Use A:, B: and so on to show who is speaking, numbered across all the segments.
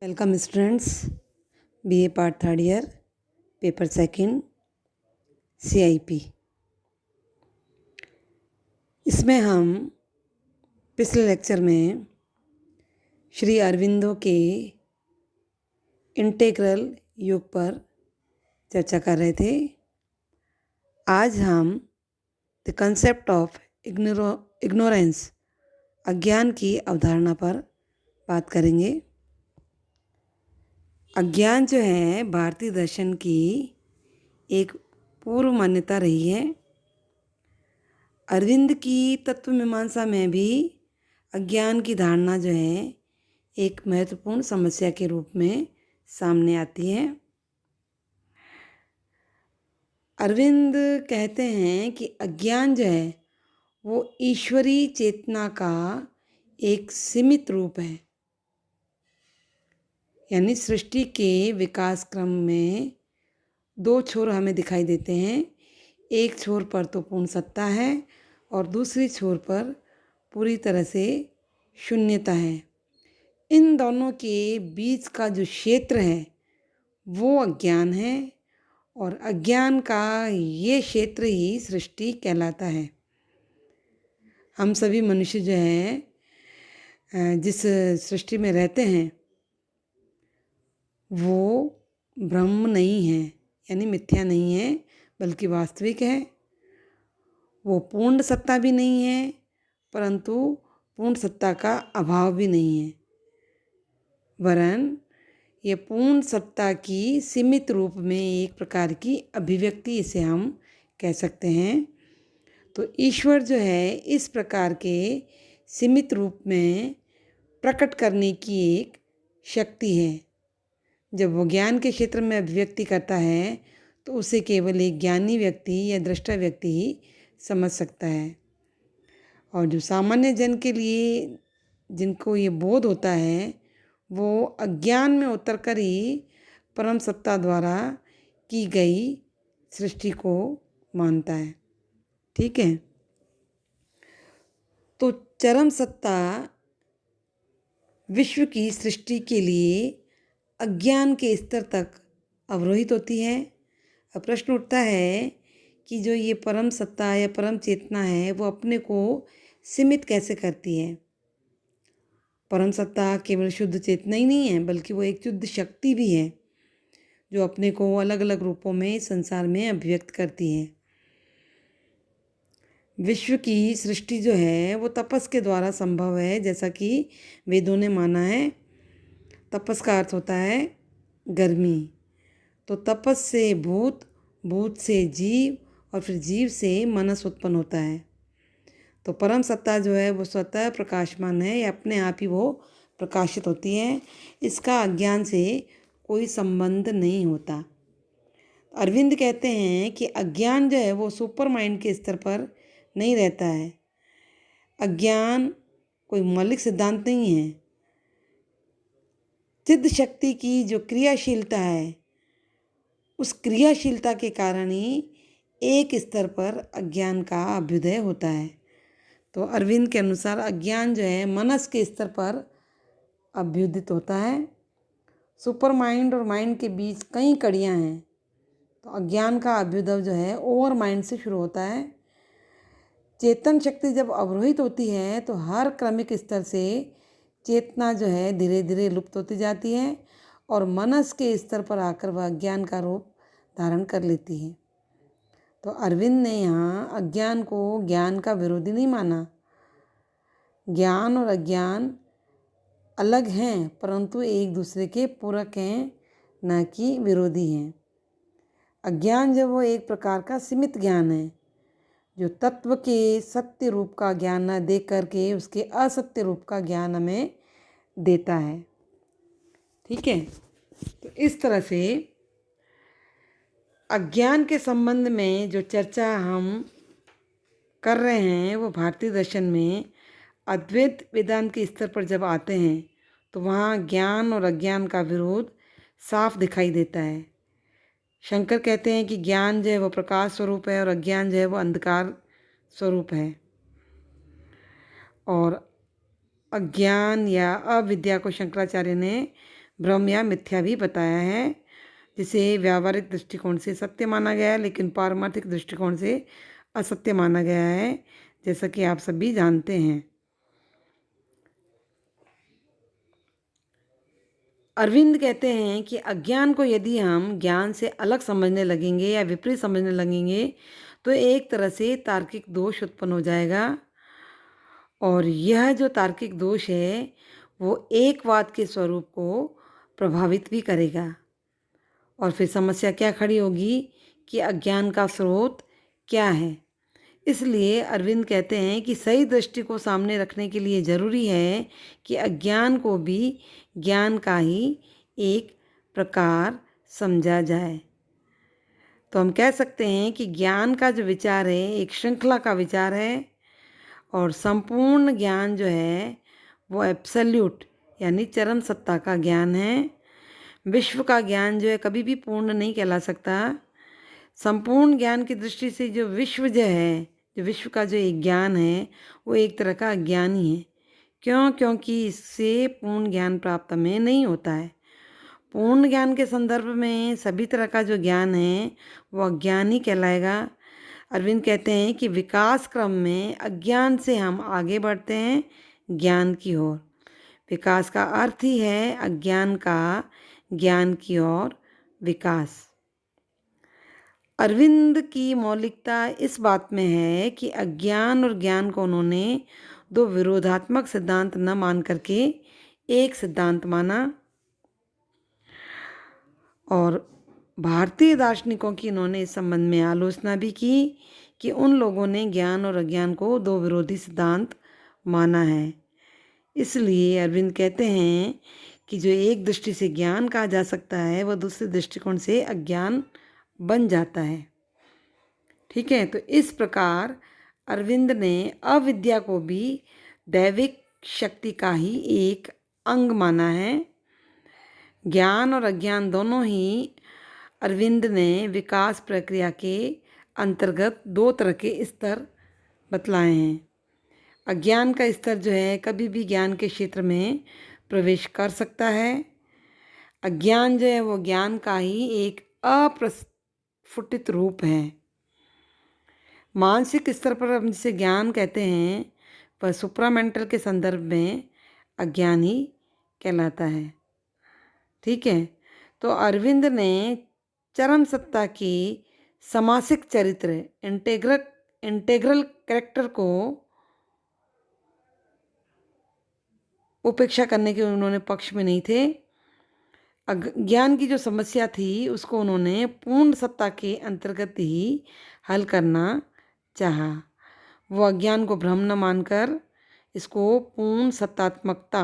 A: Welcome students, BA part third year, paper second, CIP. इसमें हम पिछले लेक्चर में श्री अरविंदो के इंटीग्रल योग पर चर्चा कर रहे थे। आज हम द कंसेप्ट ऑफ इग्नोरेंस, अज्ञान की अवधारणा पर बात करेंगे। अज्ञान जो है भारतीय दर्शन की एक पूर्व मान्यता रही है। अरविंद की तत्व मीमांसा में भी अज्ञान की धारणा जो है एक महत्वपूर्ण समस्या के रूप में सामने आती है। अरविंद कहते हैं कि अज्ञान जो है वो ईश्वरीय चेतना का एक सीमित रूप है। यानी सृष्टि के विकास क्रम में दो छोर हमें दिखाई देते हैं। एक छोर पर तो पूर्ण सत्ता है और दूसरी छोर पर पूरी तरह से शून्यता है। इन दोनों के बीच का जो क्षेत्र है वो अज्ञान है और अज्ञान का ये क्षेत्र ही सृष्टि कहलाता है। हम सभी मनुष्य जो हैं जिस सृष्टि में रहते हैं वो ब्रह्म नहीं है, यानी मिथ्या नहीं है, बल्कि वास्तविक है। वो पूर्ण सत्ता भी नहीं है, परंतु पूर्ण सत्ता का अभाव भी नहीं है, वरन ये पूर्ण सत्ता की सीमित रूप में एक प्रकार की अभिव्यक्ति इसे हम कह सकते हैं। तो ईश्वर जो है इस प्रकार के सीमित रूप में प्रकट करने की एक शक्ति है। जब वो ज्ञान के क्षेत्र में अभिव्यक्ति करता है तो उसे केवल एक ज्ञानी व्यक्ति या दृष्टा व्यक्ति ही समझ सकता है। और जो सामान्य जन के लिए जिनको ये बोध होता है वो अज्ञान में उतरकर ही परम सत्ता द्वारा की गई सृष्टि को मानता है। ठीक है, तो चरम सत्ता विश्व की सृष्टि के लिए अज्ञान के स्तर तक अवरोहित होती है। अब प्रश्न उठता है कि जो ये परम सत्ता या परम चेतना है वो अपने को सीमित कैसे करती है। परम सत्ता केवल शुद्ध चेतना ही नहीं है, बल्कि वो एक शुद्ध शक्ति भी है जो अपने को अलग अलग रूपों में संसार में अभिव्यक्त करती है। विश्व की सृष्टि जो है वो तपस के द्वारा संभव है, जैसा कि वेदों ने माना है। तपस का अर्थ होता है गर्मी। तो तपस से भूत, भूत से जीव और फिर जीव से मनस उत्पन्न होता है। तो परम सत्ता जो है वो स्वतः प्रकाशमान है, या अपने आप ही वो प्रकाशित होती है। इसका अज्ञान से कोई संबंध नहीं होता। अरविंद कहते हैं कि अज्ञान जो है वो सुपर माइंड के स्तर पर नहीं रहता है। अज्ञान कोई मौलिक सिद्धांत नहीं है। सिद्ध शक्ति की जो क्रियाशीलता है उस क्रियाशीलता के कारण ही एक स्तर पर अज्ञान का अभ्युदय होता है। तो अरविंद के अनुसार अज्ञान जो है मनस के स्तर पर अभ्युदित होता है। सुपर माइंड और माइंड के बीच कई कड़ियाँ हैं। तो अज्ञान का अभ्युदय जो है ओवर माइंड से शुरू होता है। चेतन शक्ति जब अवरोहित होती है तो हर क्रमिक स्तर से चेतना जो है धीरे धीरे लुप्त होती जाती है और मनस के स्तर पर आकर वह अज्ञान का रूप धारण कर लेती है। तो अरविंद ने यहाँ अज्ञान को ज्ञान का विरोधी नहीं माना। ज्ञान और अज्ञान अलग हैं, परंतु एक दूसरे के पूरक हैं, न कि विरोधी हैं। अज्ञान जो वो एक प्रकार का सीमित ज्ञान है जो तत्व के सत्य रूप का ज्ञान न दे करके उसके असत्य रूप का ज्ञान हमें देता है। ठीक है, तो इस तरह से अज्ञान के संबंध में जो चर्चा हम कर रहे हैं वो भारतीय दर्शन में अद्वैत वेदांत के स्तर पर जब आते हैं तो वहाँ ज्ञान और अज्ञान का विरोध साफ दिखाई देता है। शंकर कहते हैं कि ज्ञान जो है वो प्रकाश स्वरूप है और अज्ञान जो है वो अंधकार स्वरूप है। और अज्ञान या अविद्या को शंकराचार्य ने भ्रम या मिथ्या भी बताया है, जिसे व्यावहारिक दृष्टिकोण से सत्य माना गया है लेकिन पारमार्थिक दृष्टिकोण से असत्य माना गया है, जैसा कि आप सभी जानते हैं। अरविंद कहते हैं कि अज्ञान को यदि हम ज्ञान से अलग समझने लगेंगे या विपरीत समझने लगेंगे तो एक तरह से तार्किक दोष उत्पन्न हो जाएगा, और यह जो तार्किक दोष है वो एकवाद के स्वरूप को प्रभावित भी करेगा। और फिर समस्या क्या खड़ी होगी कि अज्ञान का स्रोत क्या है। इसलिए अरविंद कहते हैं कि सही दृष्टि को सामने रखने के लिए ज़रूरी है कि अज्ञान को भी ज्ञान का ही एक प्रकार समझा जाए। तो हम कह सकते हैं कि ज्ञान का जो विचार है एक श्रृंखला का विचार है, और संपूर्ण ज्ञान जो है वो एब्सल्यूट यानी चरम सत्ता का ज्ञान है। विश्व का ज्ञान जो है कभी भी पूर्ण नहीं कहला सकता। संपूर्ण ज्ञान की दृष्टि से जो विश्व जो है, जो विश्व का जो एक ज्ञान है वो एक तरह का अज्ञान ही है। क्यों? क्योंकि इससे पूर्ण ज्ञान प्राप्त हमें नहीं होता है। पूर्ण ज्ञान के संदर्भ में सभी तरह का जो ज्ञान है वो अज्ञान ही कहलाएगा। अरविंद कहते हैं कि विकास क्रम में अज्ञान से हम आगे बढ़ते हैं ज्ञान की ओर। विकास का अर्थ ही है अज्ञान का ज्ञान की ओर विकास। अरविंद की मौलिकता इस बात में है कि अज्ञान और ज्ञान को उन्होंने दो विरोधात्मक सिद्धांत न मान करके एक सिद्धांत माना। और भारतीय दार्शनिकों की इन्होंने इस संबंध में आलोचना भी की कि उन लोगों ने ज्ञान और अज्ञान को दो विरोधी सिद्धांत माना है। इसलिए अरविंद कहते हैं कि जो एक दृष्टि से ज्ञान कहा जा सकता है वह दूसरे दृष्टिकोण से अज्ञान बन जाता है। ठीक है, तो इस प्रकार अरविंद ने अविद्या को भी दैविक शक्ति का ही एक अंग माना है। ज्ञान और अज्ञान दोनों ही अरविंद ने विकास प्रक्रिया के अंतर्गत दो तरह के स्तर बतलाए हैं। अज्ञान का स्तर जो है कभी भी ज्ञान के क्षेत्र में प्रवेश कर सकता है। अज्ञान जो है वो ज्ञान का ही एक अप्रस्फुटित रूप है। मानसिक स्तर पर हम जिसे ज्ञान कहते हैं वह सुप्रामेंटल के संदर्भ में अज्ञान ही कहलाता है। ठीक है, तो अरविंद ने चरम सत्ता की समासिक चरित्र इंटेग्रल कैरेक्टर को उपेक्षा करने के उन्होंने पक्ष में नहीं थे। ज्ञान की जो समस्या थी उसको उन्होंने पूर्ण सत्ता के अंतर्गत ही हल करना चाहा। वो अज्ञान को भ्रम न मानकर इसको पूर्ण सत्तात्मकता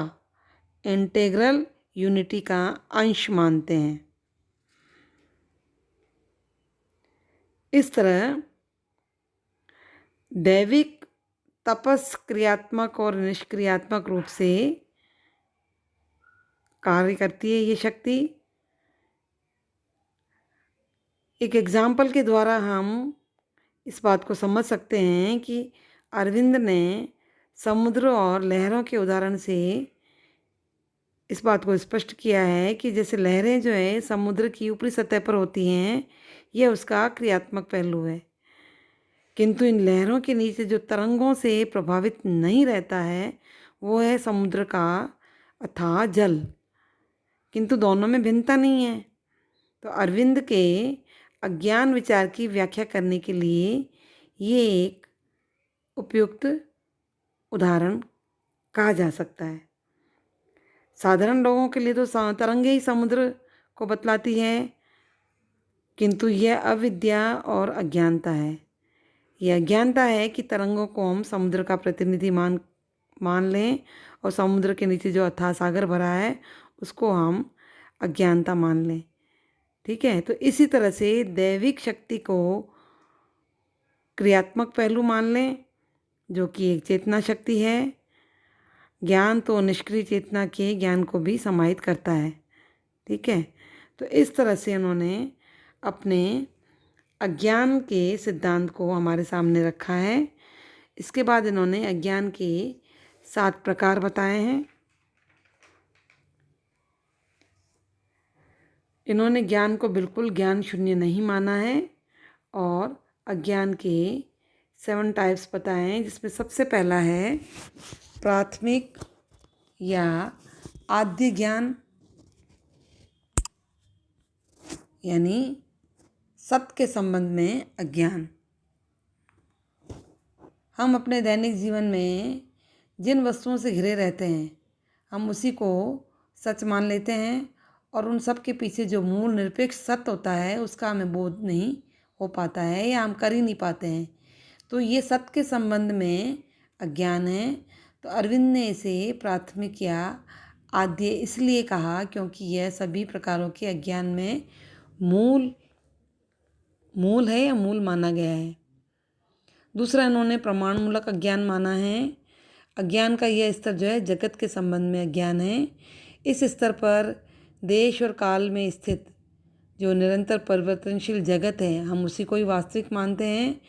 A: इंटेग्रल यूनिटी का अंश मानते हैं। इस तरह दैविक तपस क्रियात्मक और निष्क्रियात्मक रूप से कार्य करती है ये शक्ति। एक एग्जाम्पल के द्वारा हम इस बात को समझ सकते हैं कि अरविंद ने समुद्र और लहरों के उदाहरण से इस बात को स्पष्ट किया है कि जैसे लहरें जो है समुद्र की ऊपरी सतह पर होती हैं, यह उसका क्रियात्मक पहलू है, किंतु इन लहरों के नीचे जो तरंगों से प्रभावित नहीं रहता है वो है समुद्र का अथाह जल, किंतु दोनों में भिन्नता नहीं है। तो अरविंद के अज्ञान विचार की व्याख्या करने के लिए ये एक उपयुक्त उदाहरण कहा जा सकता है। साधारण लोगों के लिए तो तरंगे ही समुद्र को बतलाती है, किंतु यह अविद्या और अज्ञानता है। यह अज्ञानता है कि तरंगों को हम समुद्र का प्रतिनिधि मान लें और समुद्र के नीचे जो अथाह सागर भरा है उसको हम अज्ञानता मान लें। ठीक है, तो इसी तरह से दैविक शक्ति को क्रियात्मक पहलू मान लें जो कि एक चेतना शक्ति है। ज्ञान तो निष्क्रिय चेतना के ज्ञान को भी समाहित करता है। ठीक है, तो इस तरह से उन्होंने अपने अज्ञान के सिद्धांत को हमारे सामने रखा है। इसके बाद इन्होंने अज्ञान के 7 प्रकार बताए हैं। इन्होंने ज्ञान को बिल्कुल ज्ञान शून्य नहीं माना है और अज्ञान के 7 टाइप्स बताए हैं, जिसमें सबसे पहला है प्राथमिक या आद्य ज्ञान, यानी सत्य के संबंध में अज्ञान। हम अपने दैनिक जीवन में जिन वस्तुओं से घिरे रहते हैं हम उसी को सच मान लेते हैं और उन सब के पीछे जो मूल निरपेक्ष सत्य होता है उसका हमें बोध नहीं हो पाता है या हम कर ही नहीं पाते हैं। तो ये सत्य के संबंध में अज्ञान है। तो अरविंद ने इसे प्राथमिक या आद्य इसलिए कहा क्योंकि यह सभी प्रकारों के अज्ञान में मूल है या मूल माना गया है। दूसरा इन्होंने प्रमाणमूलक अज्ञान माना है। अज्ञान का यह स्तर जो है जगत के संबंध में अज्ञान है। इस स्तर पर देश और काल में स्थित जो निरंतर परिवर्तनशील जगत है हम उसी को ही वास्तविक मानते हैं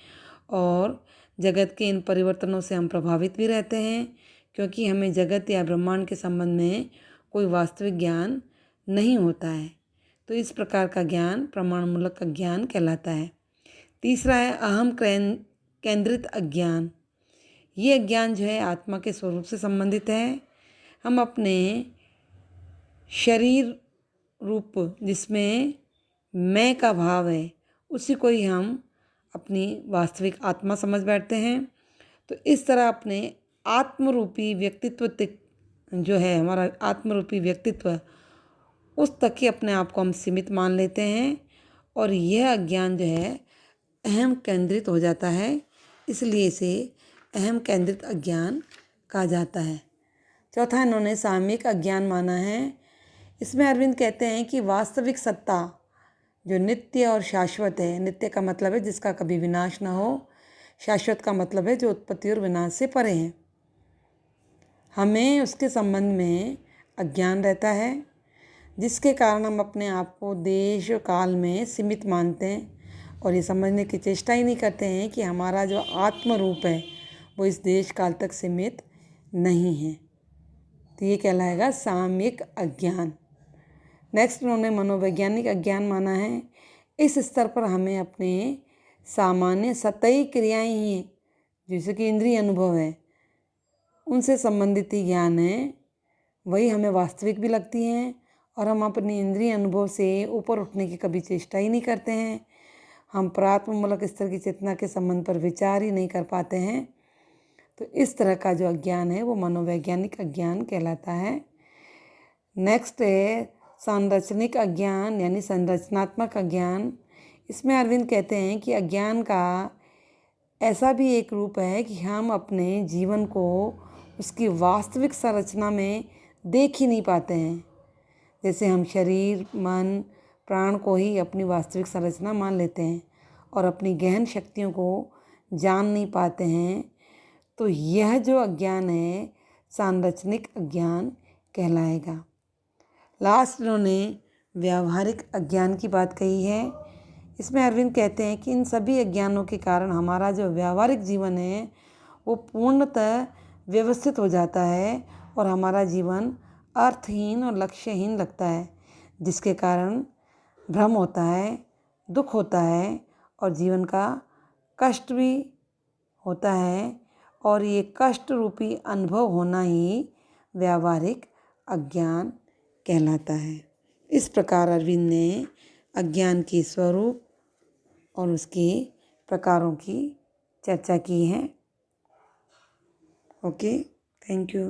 A: और जगत के इन परिवर्तनों से हम प्रभावित भी रहते हैं क्योंकि हमें जगत या ब्रह्मांड के संबंध में कोई वास्तविक ज्ञान नहीं होता है। तो इस प्रकार का ज्ञान प्रमाणमूलक अज्ञान कहलाता है। तीसरा है अहम केंद्रित अज्ञान। ये अज्ञान जो है आत्मा के स्वरूप से संबंधित है। हम अपने शरीर रूप जिसमें मैं का भाव है उसी को ही हम अपनी वास्तविक आत्मा समझ बैठते हैं। तो इस तरह अपने आत्मरूपी व्यक्तित्व तक जो है हमारा आत्मरूपी व्यक्तित्व उस तक ही अपने आप को हम सीमित मान लेते हैं और यह अज्ञान जो है अहम केंद्रित हो जाता है, इसलिए इसे अहम केंद्रित अज्ञान कहा जाता है। चौथा इन्होंने सामयिक अज्ञान माना है। इसमें अरविंद कहते हैं कि वास्तविक सत्ता जो नित्य और शाश्वत है, नित्य का मतलब है जिसका कभी विनाश ना हो, शाश्वत का मतलब है जो उत्पत्ति और विनाश से परे हैं, हमें उसके संबंध में अज्ञान रहता है जिसके कारण हम अपने आप को देश और काल में सीमित मानते हैं और ये समझने की चेष्टा ही नहीं करते हैं कि हमारा जो आत्म रूप है वो इस देश काल तक सीमित नहीं है। तो ये कहलाएगा सामयिक अज्ञान। नेक्स्ट उन्होंने मनोवैज्ञानिक अज्ञान माना है। इस स्तर पर हमें अपने सामान्य सतही क्रियाएं ही हैं जैसे कि इंद्रिय अनुभव है उनसे संबंधित ही ज्ञान है, वही हमें वास्तविक भी लगती हैं और हम अपनी इंद्रिय अनुभव से ऊपर उठने की कभी चेष्टा ही नहीं करते हैं। हम प्रात्ममूलक स्तर की चेतना के संबंध पर विचार ही नहीं कर पाते हैं। तो इस तरह का जो अज्ञान है वो मनोवैज्ञानिक अज्ञान कहलाता है। नेक्स्ट है संरचनिक अज्ञान यानी संरचनात्मक अज्ञान। इसमें अरविंद कहते हैं कि अज्ञान का ऐसा भी एक रूप है कि हम अपने जीवन को उसकी वास्तविक संरचना में देख ही नहीं पाते हैं। जैसे हम शरीर, मन, प्राण को ही अपनी वास्तविक संरचना मान लेते हैं और अपनी गहन शक्तियों को जान नहीं पाते हैं। तो यह जो अज्ञान है सांरचनिक अज्ञान कहलाएगा। लास्ट उन्होंने व्यावहारिक अज्ञान की बात कही है। इसमें अरविंद कहते हैं कि इन सभी अज्ञानों के कारण हमारा जो व्यावहारिक जीवन है वो पूर्णतः व्यवस्थित हो जाता है और हमारा जीवन अर्थहीन और लक्ष्यहीन लगता है, जिसके कारण भ्रम होता है, दुख होता है और जीवन का कष्ट भी होता है और ये कष्ट रूपी अनुभव होना ही व्यावहारिक अज्ञान कहलाता है। इस प्रकार अरविंद ने अज्ञान के स्वरूप और उसके प्रकारों की चर्चा की है। Okay, thank you.